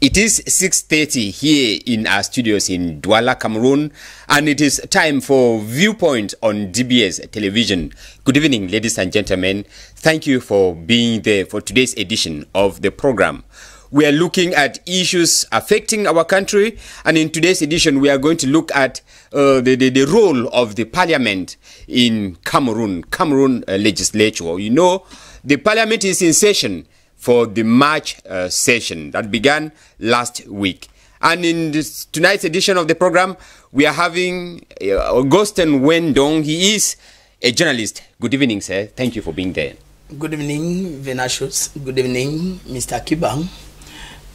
It is 6:30 here in our studios in Douala, Cameroon, and it is time for Viewpoint on DBS television. Good evening, ladies and gentlemen. Thank you for being there for today's edition of the program. We are looking at issues affecting our country, and in today's edition we are going to look at the role of the parliament in Cameroon legislature. You know, the parliament is in session for the March session that began last week. And in tonight's edition of the program, we are having Augustin Wendong. He is a journalist. Good evening, sir. Thank you for being there. Good evening, Venatius. Good evening, Mr. Kibang.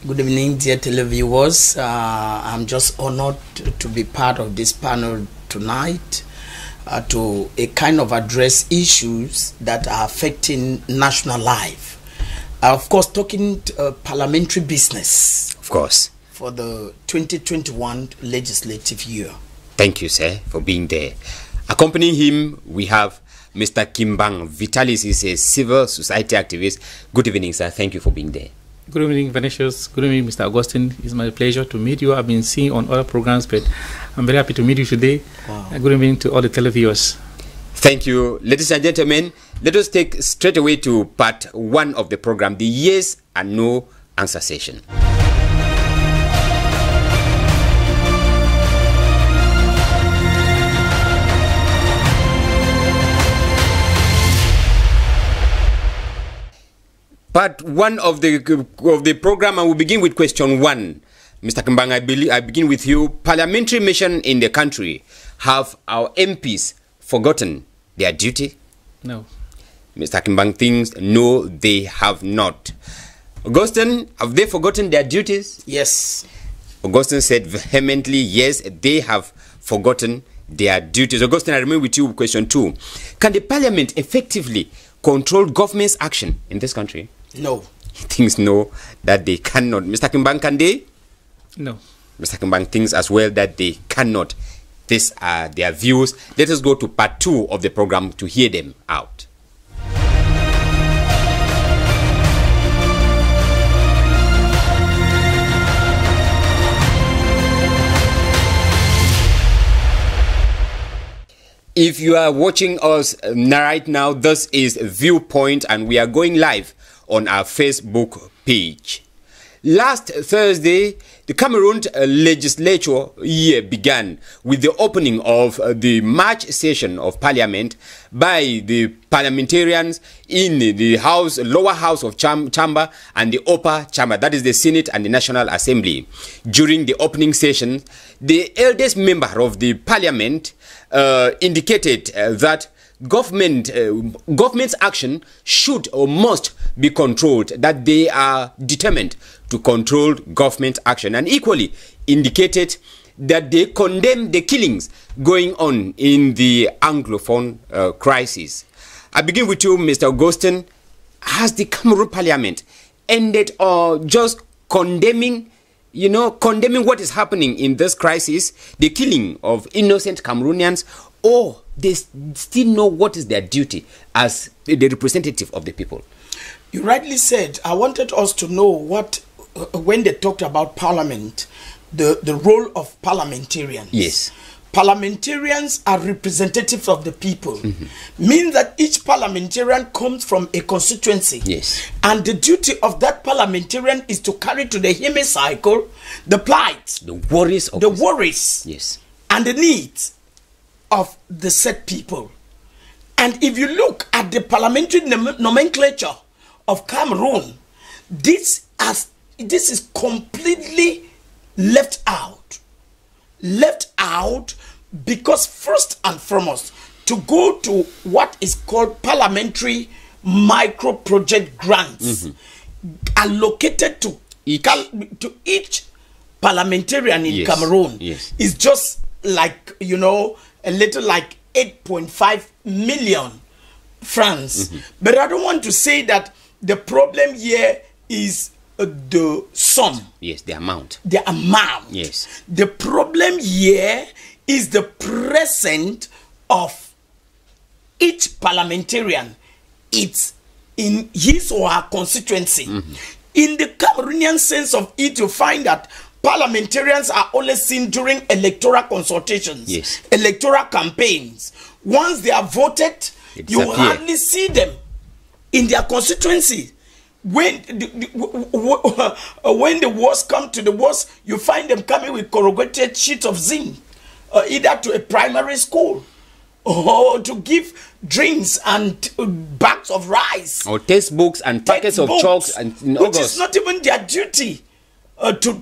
Good evening, dear televiewers. I'm just honored to be part of this panel tonight to kind of address issues that are affecting national life. Of course, talking parliamentary business. Of course. For the 2021 legislative year. Thank you, sir, for being there. Accompanying him, we have Mr. Kimbang Vitalis. Is a civil society activist. Good evening, sir. Thank you for being there. Good evening, Venetius. Good evening, Mr. Augustine. It's my pleasure to meet you. I've been seeing on other programs, but I'm very happy to meet you today. Wow. Good evening to all the televiewers. Thank you, ladies and gentlemen. Let us take straight away to part one of the program, the yes and no answer session. Part one of the program, and we'll begin with question one. Mr. Kimbang, I begin with you. Parliamentary mission in the country. Have our MPs forgotten their duty? No. Mr. Kimbang thinks no, they have not. Augustine, have they forgotten their duties? Yes. Augustine said vehemently, yes, they have forgotten their duties. Augustine, I remain with you with question two. Can the parliament effectively control government's action in this country? No. He thinks no, that they cannot. Mr. Kimbang, can they? No. Mr. Kimbang thinks as well that they cannot. These are their views. Let us go to part two of the program to hear them out. If you are watching us right now, this is Viewpoint, and we are going live on our Facebook page. Last Thursday, the Cameroon legislature year began with the opening of the March session of Parliament by the parliamentarians in the lower house of chamber and the upper chamber, that is the Senate and the National Assembly. During the opening session, the eldest member of the Parliament indicated that government's action should or must be controlled, that they are determined to control government action, and equally indicated that they condemn the killings going on in the Anglophone crisis. I begin with you, Mr. Augustine. Has the Cameroon Parliament ended or just condemning what is happening in this crisis, the killing of innocent Cameroonians, or they still know what is their duty as the representative of the people? You rightly said, I wanted us to know what, when they talked about parliament, the role of parliamentarians. Yes. Parliamentarians are representatives of the people. Means that each parliamentarian comes from a constituency. Yes. And the duty of that parliamentarian is to carry to the hemicycle the plight, the worries, yes, and the needs of the said people. And if you look at the parliamentary nomenclature of Cameroon, this is completely left out because first and foremost, to go to what is called parliamentary micro project grants allocated to each parliamentarian in Cameroon is just like, a little like 8.5 million francs. But I don't want to say that the problem here is the sum. Yes, the amount. The amount. Yes. The problem here is the presence of each parliamentarian. It's in his or her constituency In the Cameroonian sense of it, you find that parliamentarians are only seen during electoral consultations, yes, electoral campaigns. Once they are voted, you hardly see them in their constituency. When the wars come to the wars, you find them coming with corrugated sheets of zinc, either to a primary school or to give drinks and bags of rice, or textbooks and packets of chalks, and which is not even their duty. To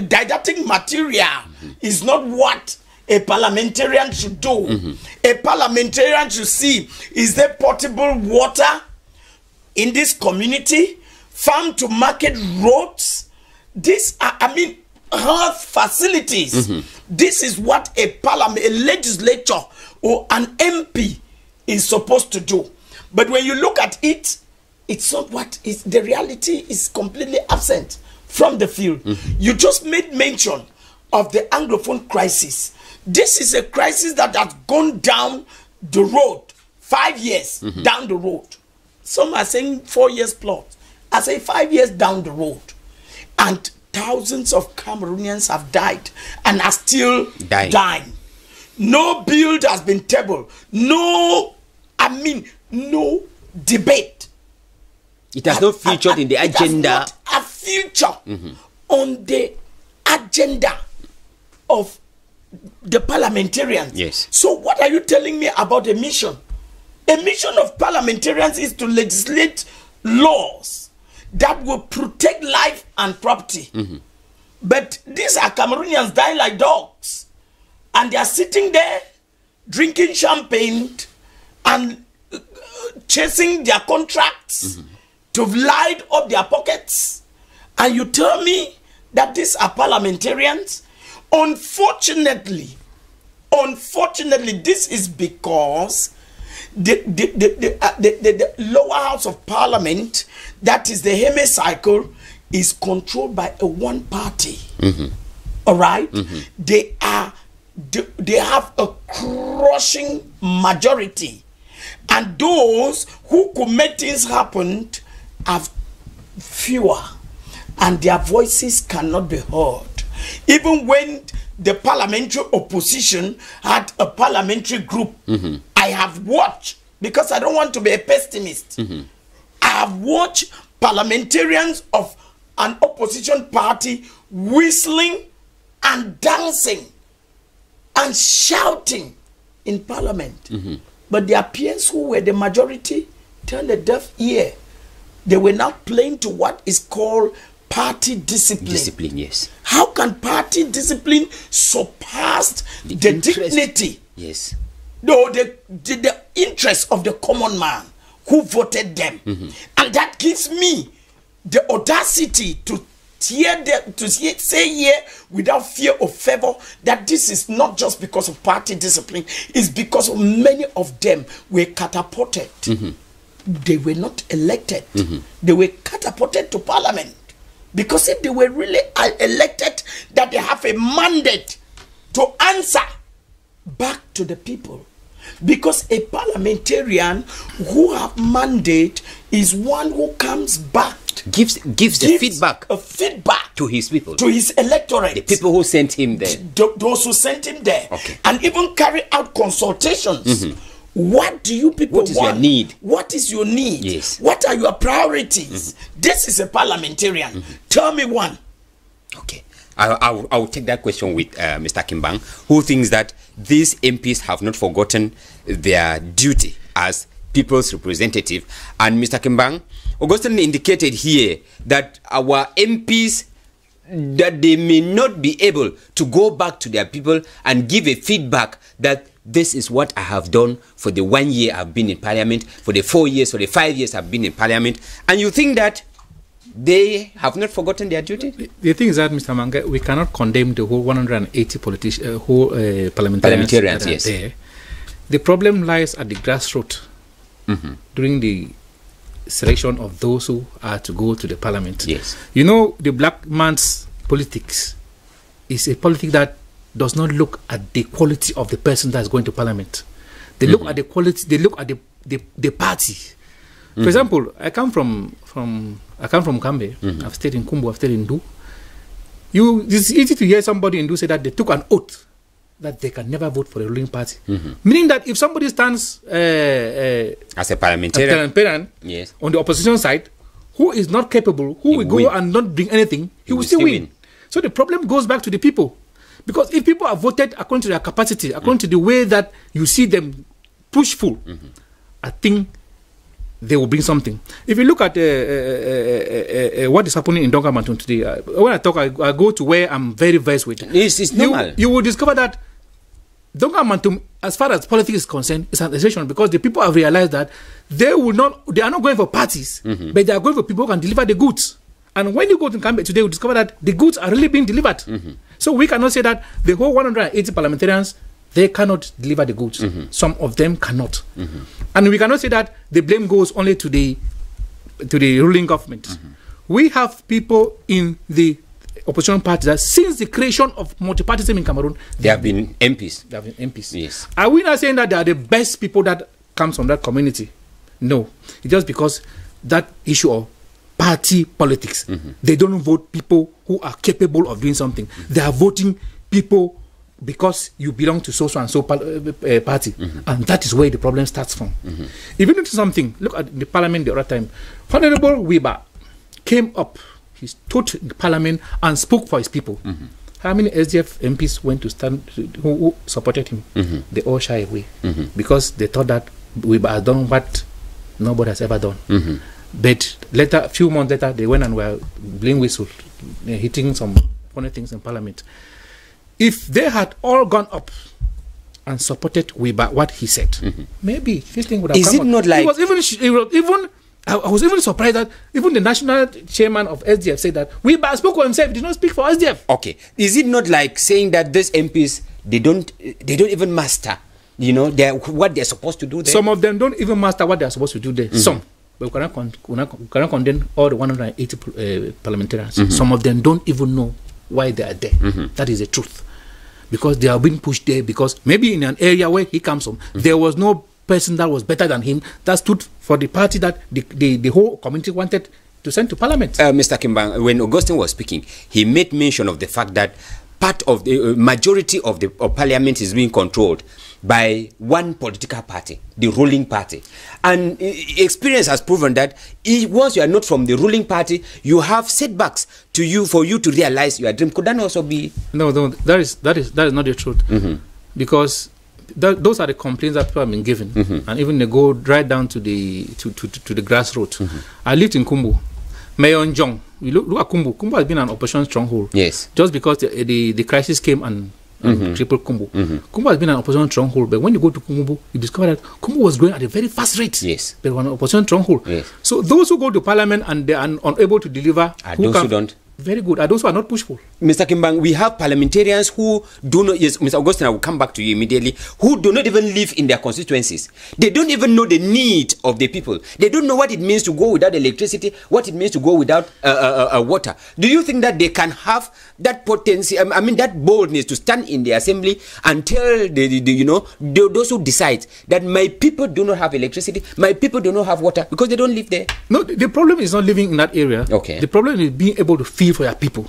didactic material is not what a parliamentarian should do. A parliamentarian should see, is there potable water in this community, farm to market roads, this I mean health facilities. This is what a parliament, a legislature or an MP is supposed to do. But when you look at it, it's not what is the reality, is completely absent from the field. You just made mention of the Anglophone crisis. This is a crisis that has gone down the road, 5 years down the road. Some are saying 4 years plus. I say 5 years down the road. And thousands of Cameroonians have died and are still dying. No bill has been tabled. No debate. It has not featured in the agenda. It has not a future on the agenda of the parliamentarians. Yes. So what are you telling me about a mission? A mission of parliamentarians is to legislate laws that will protect life and property. But these are Cameroonians dying like dogs. And they are sitting there drinking champagne and chasing their contracts to light up their pockets. And you tell me that these are parliamentarians? Unfortunately, this is because the lower house of parliament, that is the hemicycle, is controlled by a one party. All right? They have a crushing majority, and those who could make things happen are fewer, and their voices cannot be heard. Even when the parliamentary opposition had a parliamentary group, I have watched, because I don't want to be a pessimist, I have watched parliamentarians of an opposition party whistling and dancing and shouting in parliament. But their peers who were the majority turned a deaf ear. They were now playing to what is called party discipline. Yes. How can party discipline surpass the dignity? Yes. No, the interest of the common man who voted them. And that gives me the audacity to say here without fear or favor that this is not just because of party discipline, it's because of many of them were catapulted. They were not elected. They were catapulted to parliament. Because if they were really elected, that they have a mandate to answer back to the people. Because a parliamentarian who have mandate is one who comes back, gives the feedback, to his people, to his electorate, the people who sent him there, those who sent him there, okay, and even carry out consultations. What do you people want? What is your need? What is your need? Yes. What are your priorities? This is a parliamentarian. Tell me one. Okay. I will take that question with Mr. Kimbang, who thinks that these MPs have not forgotten their duty as people's representative. And Mr. Kimbang, Augustine indicated here that our MPs, that they may not be able to go back to their people and give a feedback that this is what I have done for the 1 year I've been in parliament, for the 4 years, for the 5 years I've been in parliament. And you think that they have not forgotten their duty? The thing is that, Mr. Mange, we cannot condemn the whole 180 politicians, parliamentarians yes. There. The problem lies at the grassroots during the selection of those who are to go to the parliament. Yes. You know, the black man's politics is a politics that does not look at the quality of the person that's going to parliament. They look at the quality, they look at the party. For example, I come from Kambe. I've stayed in Kumbu. I've stayed in Du. It's easy to hear somebody in Du say that they took an oath that they can never vote for the ruling party. Meaning that if somebody stands as a parliamentarian, yes, on the opposition side, who is not capable, who will go and not bring anything, he will still win. So the problem goes back to the people. Because if people are voted according to their capacity, according to the way that you see them pushful, I think they will bring something. If you look at what is happening in Dongamanton today, when I talk, I go to where I'm very versed with. It's normal. You will discover that Dongamanton, as far as politics is concerned, is an exception because the people have realized that they are not going for parties, but they are going for people who can deliver the goods. And when you go to Kambe today, you discover that the goods are really being delivered. So we cannot say that the whole 180 parliamentarians, they cannot deliver the goods. Some of them cannot. And we cannot say that the blame goes only to the ruling government. We have people in the opposition party that since the creation of multipartyism in Cameroon, they have been MPs. They have been MPs. Yes. Are we not saying that they are the best people that comes from that community? No. It's just because that issue of party politics. They don't vote people who are capable of doing something. They are voting people because you belong to so and so party. And that is where the problem starts from. If you notice something, look at the parliament the other time. Honorable Weber came up. He stood in the parliament and spoke for his people. How many SDF MPs went to stand, who supported him? They all shy away because they thought that Weber has done what nobody has ever done. But later, a few months later, they went and were blowing whistle, hitting some funny things in parliament. If they had all gone up and supported Weber, what he said, maybe this thing would have come. Is it not like... I was even surprised that even the national chairman of SDF said that Weber spoke for himself, he did not speak for SDF. Okay. Is it not like saying that these MPs, they don't even master, what they're supposed to do there? Some of them don't even master what they're supposed to do there. Some. But we cannot condemn all the 180 parliamentarians. Some of them don't even know why they are there. That is the truth. Because they are being pushed there because maybe in an area where he comes from, there was no person that was better than him that stood for the party that the whole community wanted to send to parliament. Mr. Kimbang, when Augustine was speaking, he made mention of the fact that part of the majority of parliament is being controlled by one political party, the ruling party. And experience has proven that once you are not from the ruling party, you have setbacks for you to realize your dream. Could that also be? No, that is not the truth. Because those are the complaints that people have been given, and even they go right down to the grassroots. I lived in Kumbu. Mayor Njong, we look at Kumbu. Kumbu has been an opposition stronghold. Yes. Just because the crisis came and tripled Kumbu. Kumbu has been an opposition stronghold, but when you go to Kumbu, you discover that Kumbu was growing at a very fast rate. Yes. But an opposition stronghold. Yes. So those who go to parliament and they are unable to deliver, those who don't. Very good. Are those who are not pushful? Mr. Kimbang, we have parliamentarians who do not, yes, Mr. Augustine, I will come back to you immediately, who do not even live in their constituencies. They don't even know the need of the people. They don't know what it means to go without electricity, what it means to go without water. Do you think that they can have that potency, that boldness to stand in the assembly and tell those who decide that my people do not have electricity, my people do not have water, because they don't live there? No, the problem is not living in that area. Okay. The problem is being able to feel for your people.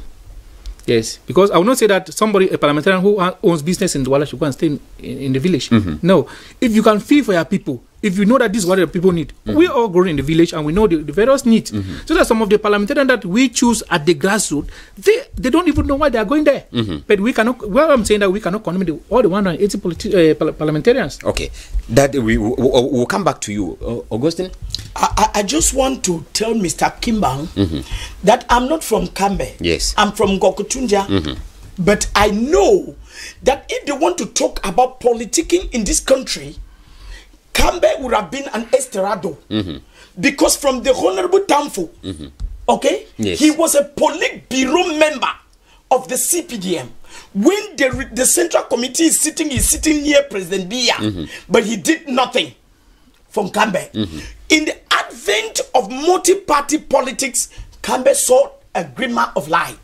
Yes, because I will not say that a parliamentarian who owns business in Douala should go and stay in the village. No, if you can feel for your people, if you know that this is what the people need, we are all growing in the village and we know the various needs. So that some of the parliamentarians that we choose at the grassroots, they don't even know why they are going there. But we cannot. Well, I'm saying that we cannot condemn all the 180 parliamentarians. Okay, that we'll come back to you, Augustine. I just want to tell Mr. Kimbang that I'm not from Kambe. Yes. I'm from Gokutunja. But I know that if they want to talk about politicking in this country, Kambe would have been an Esterado. Because from the Honorable Tamfo, okay, yes, he was a Politburo member of the CPDM. When the Central Committee is sitting near President Biya, but he did nothing from Kambe. In the advent of multi-party politics, Kambe saw a glimmer of light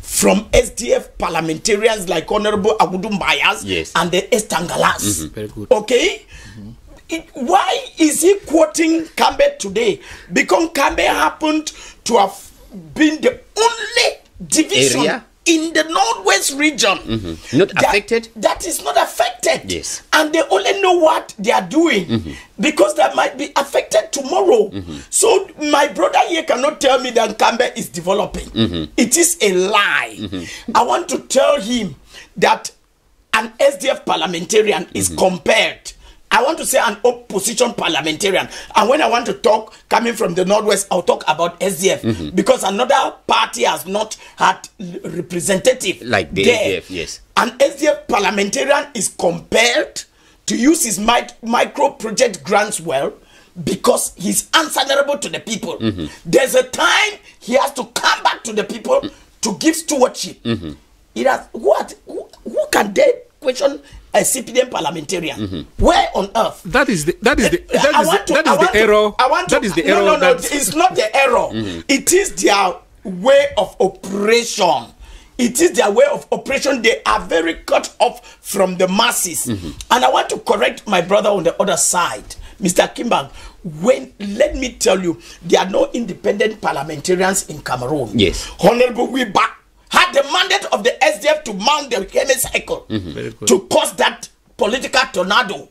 from SDF parliamentarians like Honorable Agudum Bayas, yes, and the Estangalas. Very good. Okay? why is he quoting Kambe today? Because Kambe happened to have been the only division area in the Northwest region not affected. That is not affected. Yes. And they only know what they are doing because that might be affected tomorrow. So my brother here cannot tell me that Kambe is developing. It is a lie. I want to tell him that an SDF parliamentarian is compared. I want to say an opposition parliamentarian. And when I want to talk coming from the Northwest, I'll talk about SDF because another party has not had representative like the there. SDF, yes. An SDF parliamentarian is compelled to use his micro project grants well because he's answerable to the people. There's a time he has to come back to the people to give stewardship. It has who can dare question a CPDM parliamentarian? Where on earth? That is the error. No, it's not the error. It is their way of operation. It is their way of operation. They are very cut off from the masses. And I want to correct my brother on the other side, Mr. Kimbang. Let me tell you, there are no independent parliamentarians in Cameroon. Yes. Honorable Wiba had the mandate of the SDF to mount the hemicycle to cause that political tornado.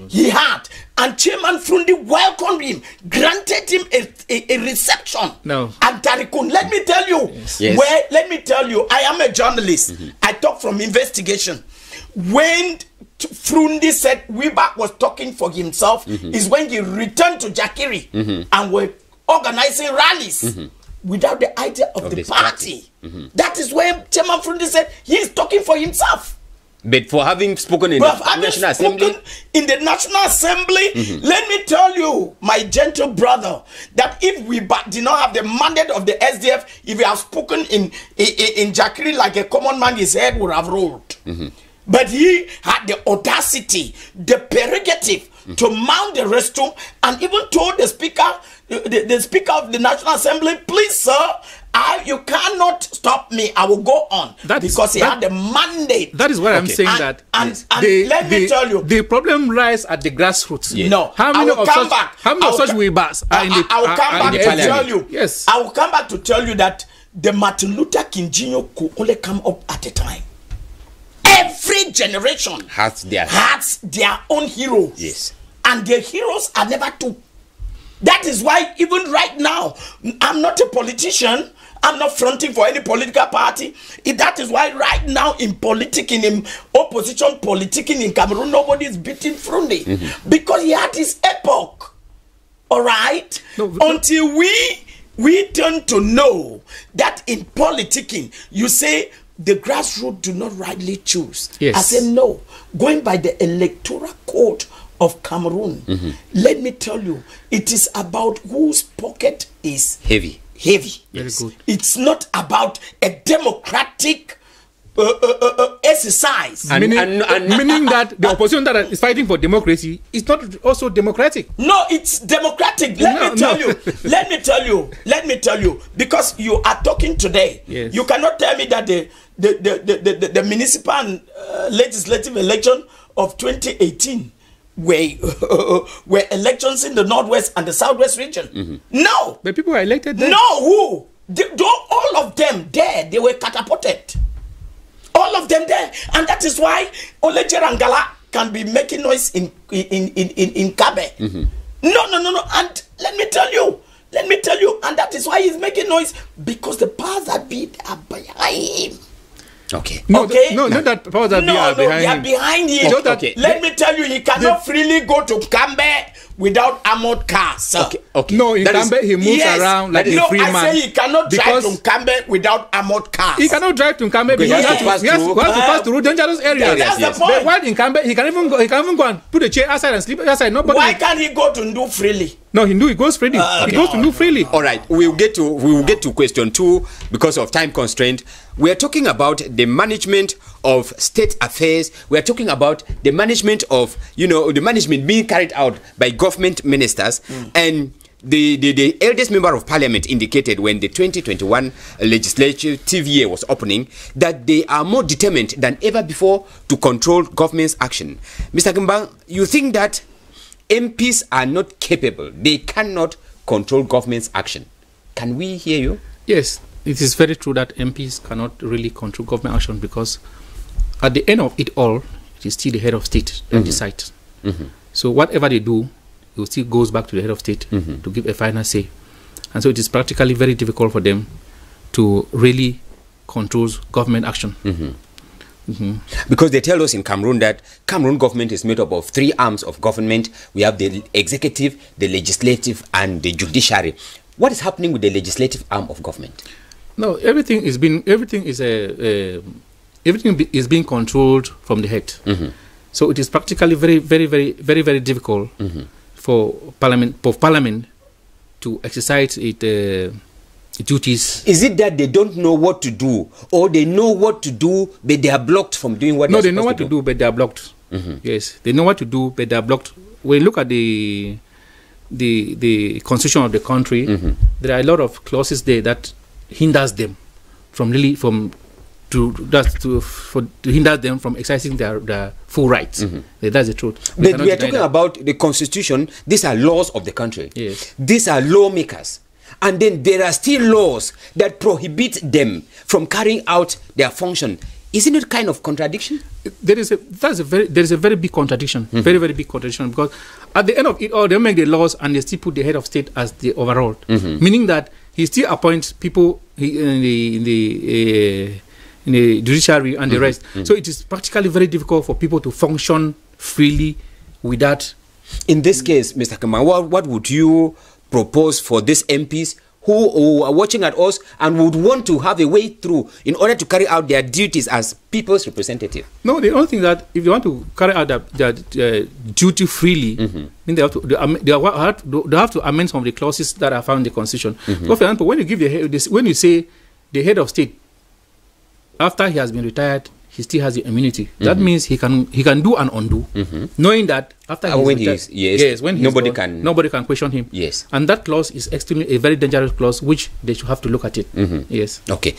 He had, and Chairman Frundi welcomed him, granted him a reception. No. And Tarikun, let me tell you, let me tell you, I am a journalist. I talk from investigation. When Frundi said Wiba was talking for himself, is when he returned to Jakiri and were organizing rallies. Without the idea of the party. That is where Chairman Frundi said he is talking for himself. But for having spoken in the National Assembly? In the National Assembly, let me tell you, my gentle brother, that if we did not have the mandate of the SDF, if we have spoken in Jakiri like a common man, his head would have rolled. But he had the audacity, the prerogative to mount the restroom and even told the speaker, the Speaker of the National Assembly, please, sir, you cannot stop me. I will go on. Because he had the mandate. That is what I'm saying. Let me tell you, the problem lies at the grassroots. Yes. No, how many of such Wibas are in the I will come back to tell you. Yes, I will come back to tell you that the Martin Luther King Jr. could only come up at a time. Every generation has their own heroes. Yes, and their heroes are never two. That is why even right now, I'm not a politician. I'm not fronting for any political party. That is why right now in opposition politicking in Cameroon, nobody is beating Frundi. Because he had his epoch. All right? Until we turn to know that in politicking, you say the grassroots do not rightly choose. Yes. I say no. Going by the electoral code of Cameroon, let me tell you, it is about whose pocket is heavy. Very good. It's not about a democratic exercise. Meaning that the opposition that is fighting for democracy is not also democratic. No, it's democratic. Let me tell you, because you are talking today. Yes. You cannot tell me that the municipal and legislative election of 2018 were elections in the Northwest and the Southwest region. No. But people were elected there. No, who? All of them there, they were catapulted. All of them there. And that is why Olejer Angala can be making noise in Kabe. No. And let me tell you, and that is why he's making noise, because the powers that be are behind him. Okay. Not that powers that be are behind him. They are behind him. Let me tell you, he cannot freely go to Kambe without armored cars. Okay. No, in Kambe he moves around like a free man. I say he cannot drive to Kambe without armored cars. He cannot drive to Kambe because he has to pass through dangerous areas. That's the point. But while in Kambe, he can even go and put a chair outside and sleep outside. Why can't he go to Ndu freely? No, he goes freely. He goes to Ndu freely. All right, we will get to question 2 because of time constraint. We are talking about the management of state affairs. We are talking about the management of, the management being carried out by government ministers. And the eldest member of parliament indicated when the 2021 legislative year was opening that they are more determined than ever before to control government's action. Mr. Kimbang, you think that MPs are not capable. They cannot control government's action. Can we hear you? Yes, it is very true that MPs cannot really control government action, because at the end of it all, it is still the head of state that decides. So whatever they do, it still goes back to the head of state to give a final say. And so it is practically very difficult for them to really control government action. Because they tell us in Cameroon that Cameroon government is made up of 3 arms of government. We have the executive, the legislative, and the judiciary. What is happening with the legislative arm of government? No, everything is being controlled from the head. So it is practically very difficult for Parliament to exercise its duties. Is it that they don't know what to do, or they know what to do but they are blocked from doing what? No, they know what to do but they are blocked. Yes, they know what to do but they are blocked. When you look at the constitution of the country, there are a lot of clauses there that hinders them from hinder them from exercising their full rights. That's the truth. But we are talking about the constitution. These are laws of the country. Yes. These are lawmakers. And then there are still laws that prohibit them from carrying out their function. Isn't it kind of contradiction? There is a very big contradiction, very big contradiction, because at the end of it all, they make the laws and they still put the head of state as the overall, meaning that he still appoints people in the judiciary and the rest. So it is practically very difficult for people to function freely without. In this case, Mr. Kemba, what would you propose for these MPs who are watching at us and would want to have a way through in order to carry out their duties as people's representative? No, the only thing that if they want to carry out their duty freely, then they have to amend some of the clauses that are found in the constitution. So, for example, when you give when you say the head of state, after he has been retired, he still has the immunity. That means he can do and undo, knowing that after nobody can question him. Yes, and that clause is extremely a very dangerous clause, which they should have to look at it. Yes. Okay,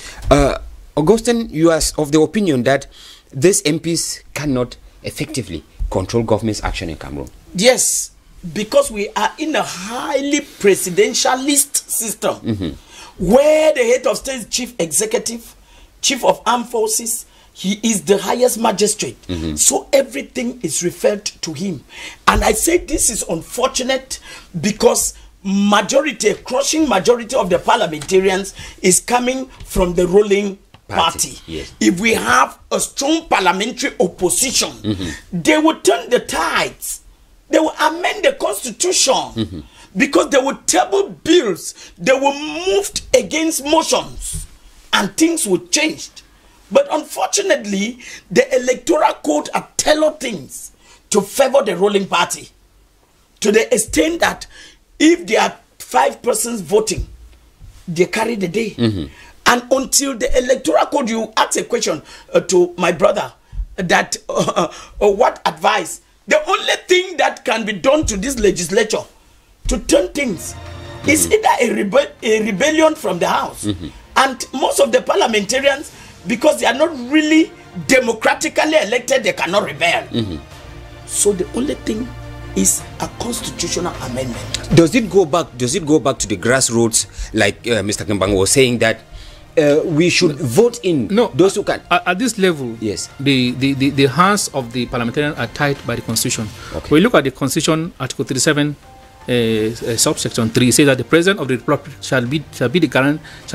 Augustine, you are of the opinion that these MPs cannot effectively control government's action in Cameroon. Yes, because we are in a highly presidentialist system, where the head of state is chief executive, chief of armed forces. He is the highest magistrate. So everything is referred to him. And I say this is unfortunate because a crushing majority of the parliamentarians is coming from the ruling party. Yes. If we have a strong parliamentary opposition, they will turn the tides. They will amend the constitution because they will table bills. They will move against motions and things will change. But unfortunately, the electoral code are tailored things to favor the ruling party, to the extent that if there are 5 persons voting, they carry the day. And until the electoral code, you ask a question to my brother that what advice? The only thing that can be done to this legislature to turn things is either a rebellion from the house. And most of the parliamentarians, because they are not really democratically elected, they cannot rebel. So the only thing is a constitutional amendment. Does it go back to the grassroots, like Mr. Kembang was saying, that we should vote in those who can? At this level, yes, the hands of the parliamentarians are tied by the constitution. Okay. When you look at the constitution, Article 37, subsection 3 says that the president of the republic shall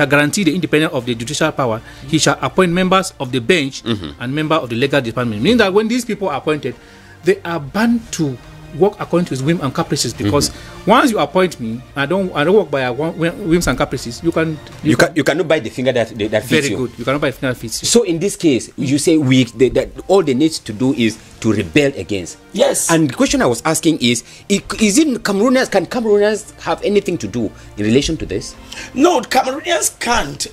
guarantee the independence of the judicial power. He shall appoint members of the bench and member of the legal department. Meaning that when these people are appointed, they are bound to work according to his whim and caprices, because once you appoint me, I don't work by whims and caprices. You cannot bite the finger that fits you. Very good. You cannot bite the finger that fits you. So in this case, you say that all they need to do is to rebel against. Yes. And the question I was asking is it Cameroonians? Can Cameroonians have anything to do in relation to this? No, Cameroonians can't,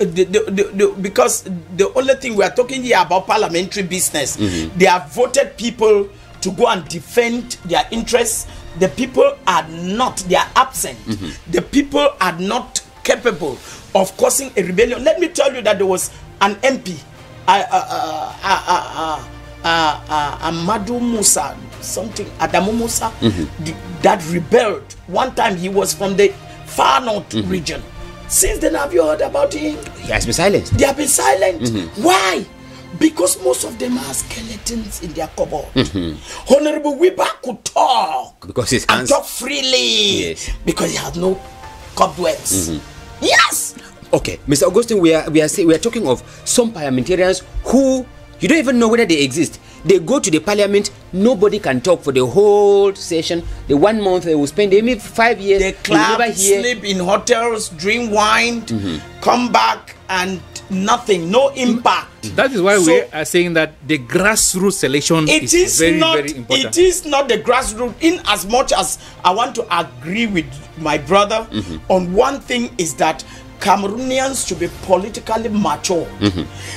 because the only thing we are talking here about parliamentary business. They have voted people to go and defend their interests. The people are not, they are absent. The people are not capable of causing a rebellion. Let me tell you that there was an MP, Amadou Musa, something Adamu Musa, that rebelled. One time he was from the far north region. Since then, have you heard about him? He has been silenced. They have been silent. Why? Because most of them are skeletons in their cupboard. Honorable Weber could talk Because his and hands talk freely. Yes. Because he has no cobwebs. Yes. Okay, Mr. Augustine, we are talking of some parliamentarians who you don't even know whether they exist. They go to the parliament, nobody can talk for the whole session. The 1 month they will spend, maybe 5 years. They clap, never hear. sleep in hotels, drink wine, come back and nothing, no impact. That is why we are saying that the grassroots selection is very, very important. It is not the grassroots, in as much as I want to agree with my brother on one thing, is that Cameroonians should be politically mature.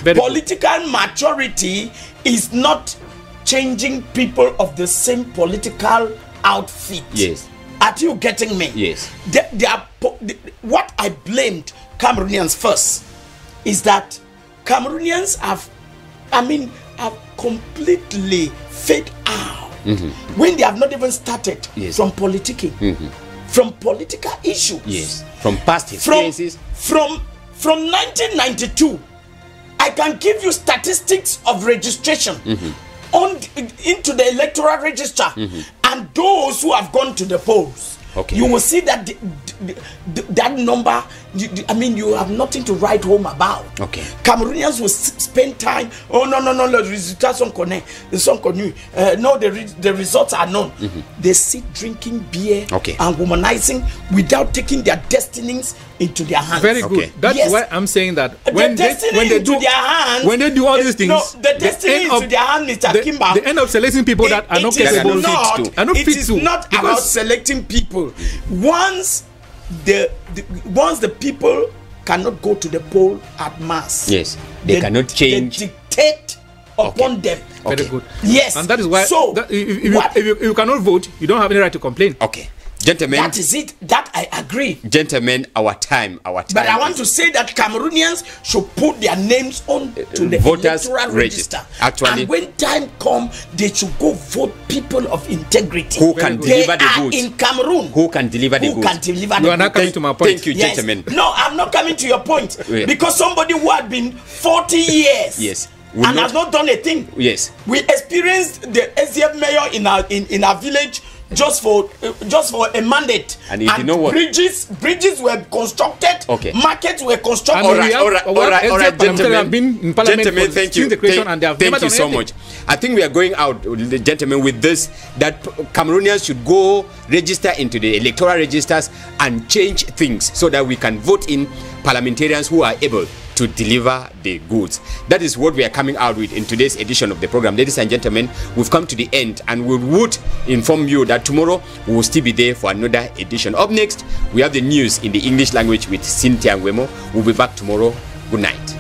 Political maturity is not changing people of the same political outfit. Yes. Are you getting me? Yes. What I blamed Cameroonians first is that Cameroonians have completely fade out when they have not even started from politicking, from political issues. Yes. From past experiences. From 1992, I can give you statistics of registration into the electoral register and those who have gone to the polls. Okay. You will see that that number, you have nothing to write home about. Okay. Cameroonians will spend time, the results are no, the results are known. They sit drinking beer and womanizing without taking their destinies into their hands. Very good. That's why I'm saying that when they do all these things, no, the destiny into their hands, Mr. Kimba, they end up selecting people that are not capable. It is not about selecting people. Once the people cannot go to the poll at mass, yes, they cannot change. They dictate upon them. Very good. Yes, and that is why. So if you cannot vote, you don't have any right to complain. Okay. Gentlemen, that is it. That I agree. Gentlemen, our time. But I want to say that Cameroonians should put their names on to the voters electoral register. Actually, and when time comes, they should go vote people of integrity who can deliver the goods in Cameroon. Who can deliver the goods? You are not coming to my point. Thank you, gentlemen. No, I'm not coming to your point because somebody who had been 40 years. And has not done a thing. Yes. We experienced the SDF mayor in our village just for a mandate. And you know what? Bridges were constructed. Okay. Markets were constructed. All right, gentlemen. Gentlemen, thank you. Thank you so much. I think we are going out, gentlemen, with this, that Cameroonians should go register into the electoral registers and change things so that we can vote in parliamentarians who are able to deliver the goods. That is what we are coming out with in today's edition of the program. Ladies and gentlemen, we've come to the end, and we would inform you that tomorrow we will still be there for another edition. Up next, we have the news in the English language with Cynthia Ngwemo. We'll be back tomorrow. Good night.